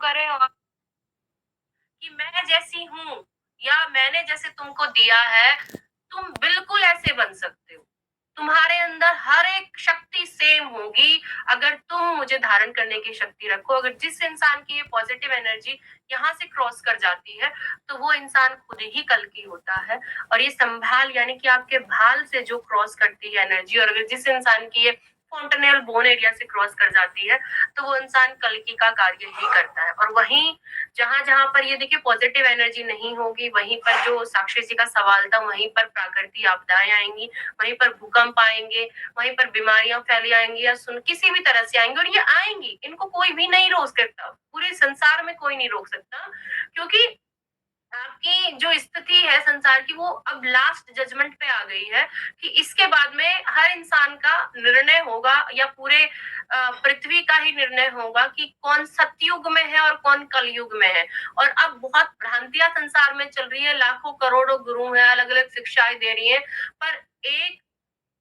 करें और कि मैं जैसी हूँ या मैंने जैसे तुमको दिया है, तुम बिल्कुल ऐसे बन सकते हो। तुम्हारे अंदर हर एक शक्ति सेम होगी अगर तुम मुझे धारण करने की शक्ति रखो। अगर जिस इंसान की ये पॉजिटिव एनर्जी यहाँ से क्रॉस कर जाती है, तो वो इंसान खुद ही कल्कि होता है। और ये संभाल यानी कि आपके भाल से जो क्रॉस करती है एनर्जी, और अगर जिस इंसान की ये फॉन्टेनियल बोन एरिया से क्रॉस कर जाती है, तो वो इंसान कल्कि का कार्य ही करता है। और वहीं जहां जहां पर ये देखिए पॉजिटिव एनर्जी नहीं होगी, वहीं पर जो साक्षी जी का सवाल था, वहीं पर प्राकृतिक आपदाएं आएंगी, वहीं पर भूकंप आएंगे, वहीं पर बीमारियां फैली आएंगी या सुन किसी भी तरह से आएंगी। और ये आएंगी, इनको कोई भी नहीं रोक सकता, पूरे संसार में कोई नहीं रोक सकता, क्योंकि आपकी जो स्थिति है संसार की, वो अब लास्ट जजमेंट पे आ गई है कि इसके बाद में हर इंसान का निर्णय होगा, या पूरे पृथ्वी का ही निर्णय होगा कि कौन सतयुग में है और कौन कलयुग में है। और अब बहुत भ्रांतियां संसार में चल रही है, लाखों करोड़ों गुरु हैं, अलग अलग शिक्षाएं दे रही हैं, पर एक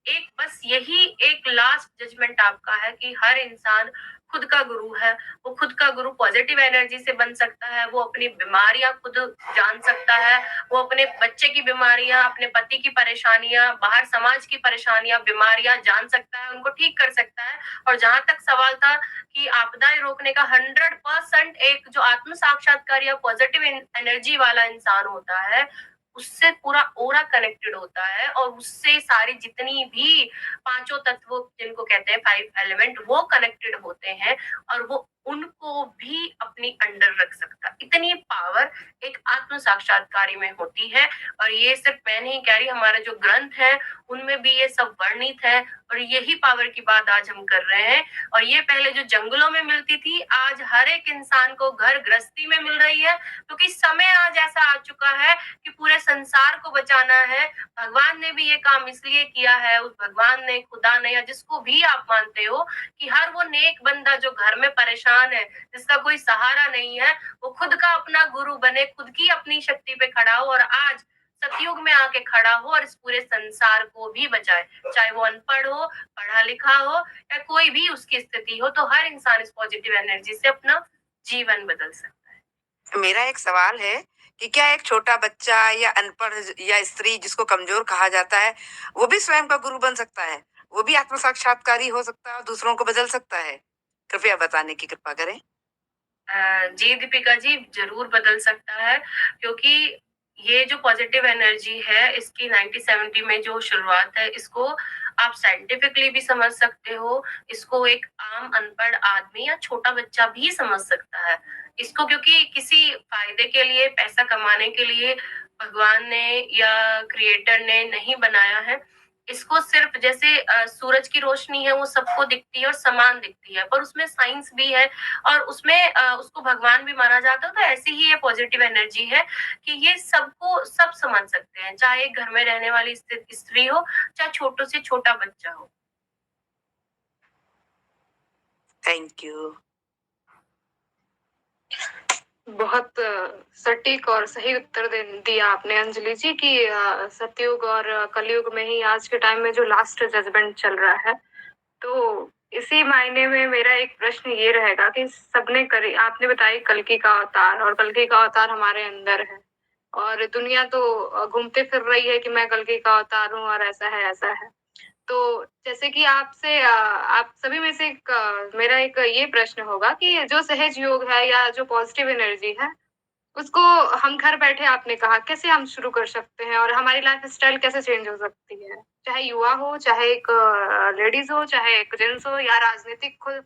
एक बस यही एक लास्ट जजमेंट आपका है कि हर इंसान खुद का गुरु है। वो खुद का गुरु पॉजिटिव एनर्जी से बन सकता है, वो अपनी बीमारियां खुद जान सकता है, वो अपने बच्चे की बीमारियां, अपने पति की परेशानियां, बाहर समाज की परेशानियां, बीमारियां जान सकता है, उनको ठीक कर सकता है। और जहां तक सवाल था कि आपदाएं रोकने का, 100% एक जो आत्म साक्षात्कार या पॉजिटिव एनर्जी वाला इंसान होता है, उससे पूरा ओरा कनेक्टेड होता है, और उससे सारी जितनी भी पांचों तत्व जिनको कहते हैं 5 एलिमेंट, वो कनेक्टेड होते हैं, और वो उनको भी अपनी अंडर रख सकता। इतनी पावर एक आत्म साक्षात्कारी में होती है। और ये सिर्फ मैं नहीं कह रही, हमारे जो ग्रंथ है उनमें भी ये सब वर्णित है, और यही पावर की बात आज हम कर रहे हैं। और ये पहले जो जंगलों में मिलती थी, आज हर एक इंसान को घर गृहस्थी में मिल रही है, क्योंकि समय आज ऐसा आ चुका है कि पूरे संसार को बचाना है। भगवान ने भी ये काम इसलिए किया है, उस भगवान ने, खुदा ने, या जिसको भी आप मानते हो, कि हर वो नेक बंदा जो घर में परेशान है, जिसका कोई सहारा नहीं है, वो खुद का अपना गुरु बने, खुद की अपनी शक्ति पे खड़ा हो, और आज सतयुग में आके खड़ा हो और इस पूरे संसार को भी बचाए। चाहे वो अनपढ़ हो, पढ़ा लिखा हो, या कोई भी उसकी स्थिति हो, तो हर इंसान इस पॉजिटिव एनर्जी से अपना जीवन बदल सकता है। मेरा एक सवाल है कि क्या एक छोटा बच्चा या अनपढ़ या स्त्री जिसको कमजोर कहा जाता है, वो भी स्वयं का गुरु बन सकता है? वो भी आत्म साक्षात्कारी हो सकता है और दूसरों को बदल सकता है? कृपया बताने की कृपा करें। जी दीपिका जी, जरूर बदल सकता है, क्योंकि ये जो पॉजिटिव एनर्जी है, इसकी 1970 में जो शुरुआत है, इसको आप साइंटिफिकली भी समझ सकते हो, इसको एक आम अनपढ़ आदमी या छोटा बच्चा भी समझ सकता है इसको, क्योंकि किसी फायदे के लिए, पैसा कमाने के लिए भगवान ने या क्रिएटर ने नहीं बनाया है इसको। सिर्फ जैसे सूरज की रोशनी है, वो सबको दिखती है और समान दिखती है, पर उसमें साइंस भी है, और उसमें उसको भगवान भी माना जाता है। तो ऐसी ही ये पॉजिटिव एनर्जी है कि ये सबको सब समझ सकते हैं, चाहे एक घर में रहने वाली स्त्री हो, चाहे छोटो से छोटा बच्चा हो। Thank you. बहुत सटीक और सही उत्तर दिया आपने अंजलि जी कि सतयुग और कलयुग में ही आज के टाइम में जो लास्ट जजमेंट चल रहा है। तो इसी मायने में मेरा एक प्रश्न ये रहेगा कि सबने करी, आपने बताई कल्कि का अवतार, और कल्कि का अवतार हमारे अंदर है, और दुनिया तो घूमते फिर रही है कि मैं कल्कि का अवतार हूँ और ऐसा है ऐसा है। तो जैसे कि आपसे आप सभी में से मेरा एक ये प्रश्न होगा कि जो सहज योग है या जो पॉजिटिव एनर्जी है, उसको हम घर बैठे, आपने कहा, कैसे हम शुरू कर सकते हैं, और हमारी लाइफ स्टाइल कैसे चेंज हो सकती है? चाहे युवा हो, चाहे एक लेडीज हो, चाहे एक जेंट्स हो, या राजनीतिक हो,